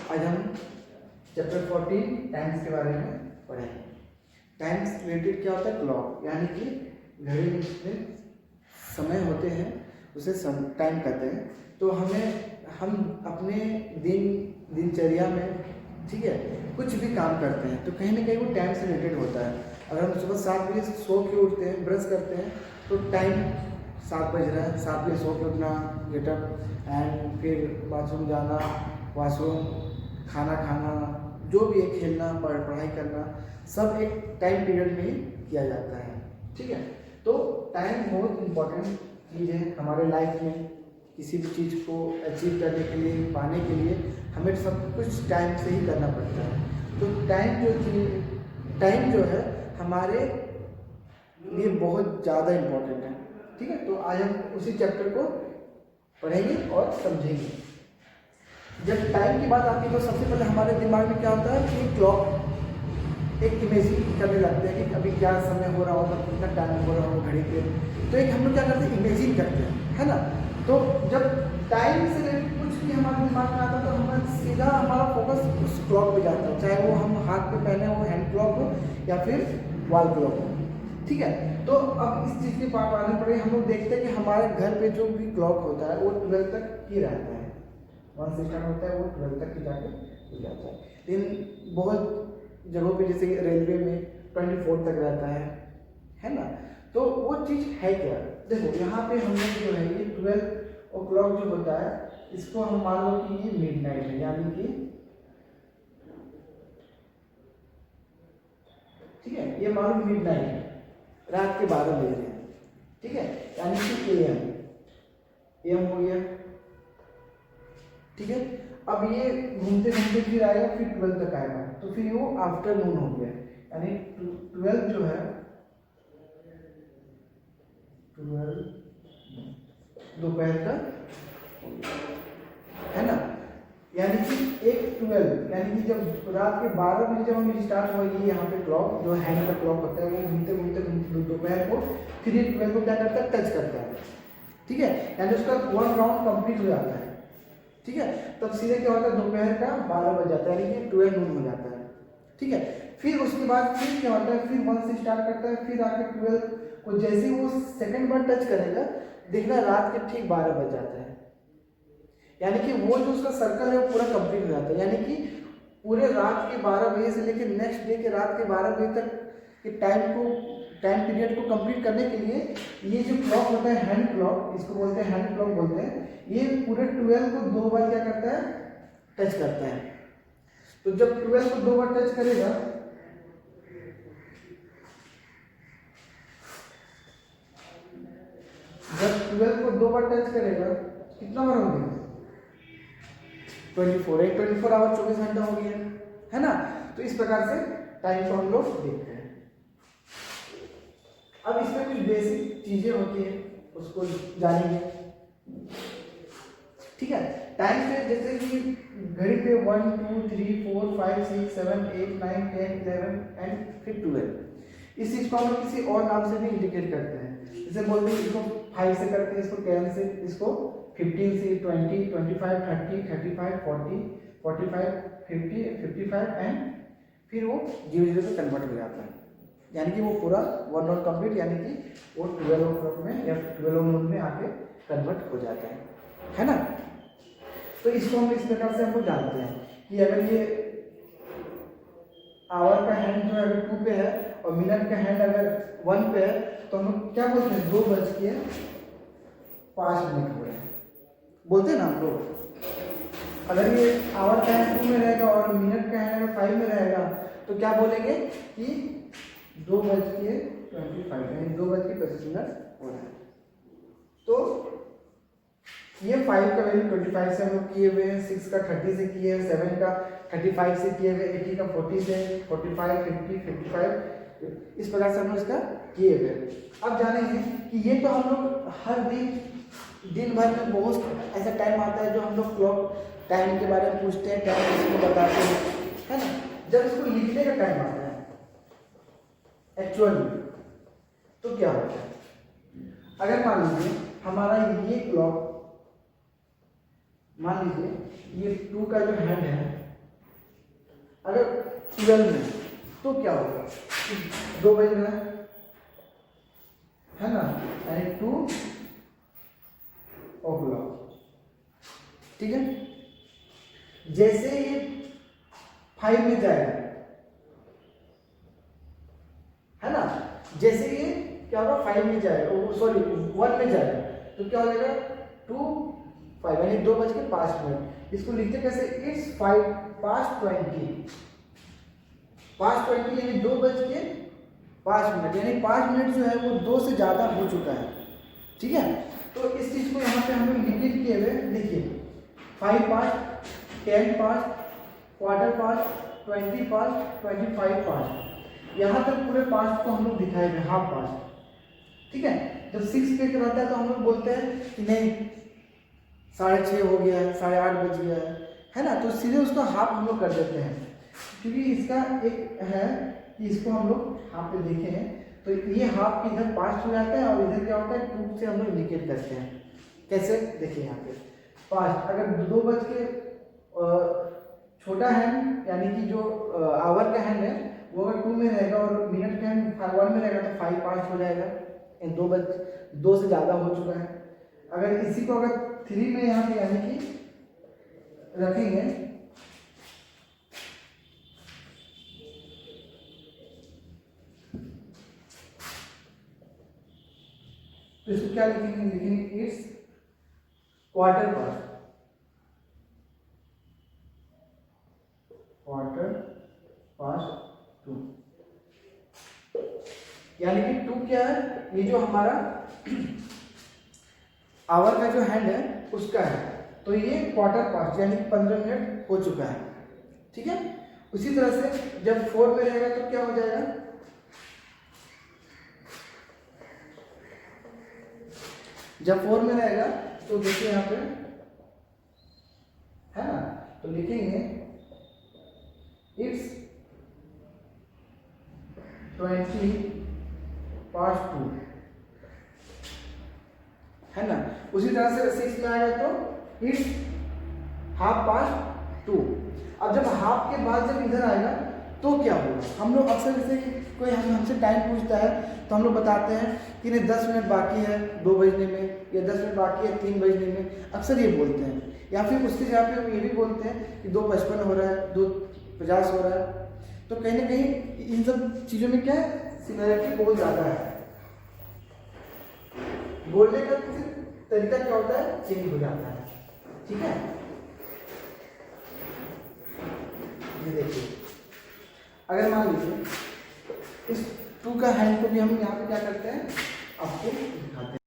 आज हम chapter 14 times के बारे में पढ़ेंगे। टाइम्स रिलेटेड क्या होता है? क्लॉक, यानी कि घड़ी में समय होते हैं उसे टाइम कहते हैं। तो हम अपने दिनचर्या में, ठीक है, कुछ भी काम करते हैं तो कहीं ना कहीं वो टाइम से रिलेटेड होता है। अगर हम सुबह 7 बजे सो के उठते हैं, ब्रश करते हैं तो टाइम 7 बज रहा है, 7 बजे सो के उठना, गेटअप एंड फिर बाथरूम जाना, वॉशरूम, खाना खाना, जो भी है, खेलना, पढ़ाई करना, सब एक टाइम पीरियड में ही किया जाता है। ठीक है, तो टाइम बहुत इम्पोर्टेंट चीज़ है हमारे लाइफ में। किसी भी चीज़ को अचीव करने के लिए, पाने के लिए हमें सब कुछ टाइम से ही करना पड़ता है। तो टाइम जो है हमारे लिए बहुत ज़्यादा इम्पोर्टेंट है। ठीक है, तो आज हम उसी चैप्टर को पढ़ेंगे और समझेंगे। जब टाइम की बात आती है तो सबसे पहले हमारे दिमाग में क्या होता है कि क्लॉक एक इमेजिन करने लगते हैं कि अभी क्या समय हो रहा होगा, कितना टाइम हो रहा होगा घड़ी पे। तो एक हम लोग क्या करते हैं, इमेजिन करते हैं, है ना। तो जब टाइम से रिलेटेड कुछ भी हमारे दिमाग में आता है तो हमारा सीधा हमारा फोकस उस क्लॉक पे जाता है, चाहे वो हम हाथ पे पहने हो, हैंड क्लॉक हो या फिर वॉल क्लॉक हो। ठीक है, तो अब इस चीज़ की बात आने पड़े, हम लोग देखते हैं कि हमारे घर पे जो भी क्लॉक होता है वो 12 तक ही रहता है। 1 से स्टार्ट होता है, वो 12 तक ही जाके हो जाता है। लेकिन बहुत जगहों पे जैसे रेलवे में 24 तक रहता है ना। तो वो चीज़ है क्या? देखो यहाँ पे हम लोग जो है ये 12 ओ क्लॉक जो होता है, इसको हम मान लो कि ये मिडनाइट है, यानी कि ठीक है, ये मान लो मिडनाइट है, रात के 12 बज रहे हैं। ठीक है, यानी कि एम हो गया। ठीक है, अब ये घूमते घूमते फिर आएगा, फिर 12 तक आएगा, तो फिर वो आफ्टरनून हो गया, यानी 12 जो है 12 दोपहर का है ना। यानी कि एक 12 यानी कि जब रात के 12 बजे जब हम स्टार्ट होगी, यहाँ पे क्लॉक जो हैंड का क्लॉक होता है वो घूमते घूमते दोपहर को फिर ये 12 को क्या करता है, टच करता है। ठीक है, यानी उसका 1 राउंड कंप्लीट हो जाता है। ठीक है, तब सीधे क्या होता है, दोपहर का 12 बज जाता है, यानी कि 12 नून हो जाता है। ठीक है, फिर उसके बाद फिर क्या होता है, फिर 1 से स्टार्ट करता है, फिर आके 12 को जैसे ही वो सेकंड बार टच करेगा, देखना रात के ठीक 12 बज जाता है। यानी कि वो जो उसका सर्कल है वो पूरा कंप्लीट हो जाता है। यानी कि पूरे रात के 12 बजे से लेकर नेक्स्ट डे के रात के 12 बजे तक के टाइम पीरियड को कंप्लीट करने के लिए ये जो क्लॉक होता है, हैंड क्लॉक, इसको बोलते हैं हैंड क्लॉक बोलते हैं, ये पूरे 12 को 2 बार क्या करता है, टच करता है। तो जब 12 को 2 बार टच करेगा, जब 12 को 2 बार टच करेगा कितना बार हो गया, 24, एक 24 आवर 24 घंटा हो गया, है ना। तो इस प्रकार से टाइम को हम लोग देखते हैं। अब इसमें कुछ बेसिक चीजें होती है, उसको जानेंगे। ठीक है, टाइम पे जैसे कि घड़ी पे 1 2 3 4 5 6 7 8 9 10 11 एंड फिर 12। इस चीज को हम किसी और नाम से भी इंडिकेट करते हैं। जैसे बोलते हैं इसको 5 से करते हैं, इसको 10 से, इसको 15 से, 20 25 30 35 40 45 50 55 एंड फिर वो 0 पे कन्वर्ट हो जाता है। यानी कि वो पूरा 1 राउंड कंप्लीट, यानी कि वो 12 में या 12 में आके कन्वर्ट हो जाता है ना। तो इसको हम इस प्रकार से हमको जानते हैं कि अगर ये आवर का हैंड जो है अगर 2 पे है और मिनट का हैंड अगर 1 पे है, तो हम क्या बोलते हैं, 2:05 हो रहे हैं, बोलते हैं ना हम लोग। अगर ये आवर का हैंड 2 में रहेगा और मिनट का हैंड अगर 5 में रहेगा तो क्या बोलेंगे कि 2:25 यानी 2:25 हो रहा है। तो ये 5 का वैल्यू 25 से हम लोग किए हुए हैं, 6 का 30 से किए हैं, 7 का 35 से किए हुए, 80 का 40 से, 45 50 55 इस प्रकार से हम लोग इसका किए हुए। अब जानेंगे कि ये तो हम लोग हर दिन भर में बहुत ऐसा टाइम आता है जो हम लोग क्लॉक टाइम के बारे में पूछते हैं, टाइम इसको बताते हैं, है ना। जब इसको लिखने का टाइम आता है एक्चुअली, तो क्या होता है, अगर मान लीजिए हमारा ये क्लॉक, मान लीजिए ये 2 का जो हैंड है, अगर 12 में तो क्या होगा, 2 बज रहा है ना, यानी 2 o'clock, ठीक है। जैसे ये 5 में जाएगा, है ना, जैसे ये क्या होगा 5 में जाएगा, सॉरी 1 में जाएगा, तो क्या हो जाएगा 2 5 यानी 2:05। इसको लिखते कैसे, इट्स 5 past 20, पास्ट 20 यानी 2:05, यानी 5 मिनट जो है वो 2 से ज़्यादा हो चुका है, ठीक है। तो इस चीज़ को यहाँ पे हम लोग इंडिकेट किए हुए देखिए, 5 past, 10 past, quarter past, 20 past, 25 past, यहाँ तक पूरे पास्ट को हम लोग दिखाए हुए, हाफ पास्ट, ठीक है। जब 6 पे रहता है तो हम लोग बोलते हैं कि नहीं 6:30 हो गया है, 8:30 बज गया है ना, तो सीधे उसको हाफ हम लोग कर देते हैं, क्योंकि इसका एक है कि इसको हम लोग हाफ पे देखे हैं, तो ये हाफ इधर पास्ट हो जाता है और इधर क्या होता है 2 से हम लोग इंडिकेट करते हैं। कैसे, देखिए यहाँ पे पास्ट, अगर 2 बज के छोटा हैंड यानी कि जो आवर का हैंड है वो अगर 2 में रहेगा और मिनट का हैंड 1 में रहेगा तो 5 पास्ट हो जाएगा, 2 से ज़्यादा हो चुका है। अगर इसी को अगर 3 में यहाँ पे यानी कि रखेंगे, तो इसको क्या लिखेंगे, इट्स क्वार्टर पास्ट 2, यानी कि 2 क्या है, ये जो हमारा आवर का जो हैंड है उसका है, तो ये क्वार्टर पास्ट यानी 15 मिनट हो चुका है, ठीक है। उसी तरह से जब 4 में रहेगा तो क्या हो जाएगा, जब 4 में रहेगा तो देखिए यहाँ पे है ना, तो लिखेंगे इट्स 20 past 2, है ना। उसी तरह से 6 में आएगा तो इट्स हाफ पास्ट 2। अब जब हाफ के बाद जब इधर आएगा तो क्या होगा, हम लोग अक्सर जैसे कोई हमसे टाइम पूछता है तो हम लोग बताते हैं कि नहीं 10 मिनट बाकी है 2 बजने में, या 10 मिनट बाकी है 3 बजने में, अक्सर ये बोलते हैं। या फिर उसकी जगह पे हम ये भी बोलते हैं कि 2:55 हो रहा है, 2:50 हो रहा है। तो कहीं ना कहीं इन सब चीज़ों में क्या है, सिमिलरिटी बहुत ज़्यादा है, बोलने का तरीका क्या होता है, चेंज हो जाता है, ठीक है। ये देखिए, अगर मान लीजिए इस 2 का हैंड को भी हम यहाँ पे क्या करते हैं, आपको दिखाते हैं।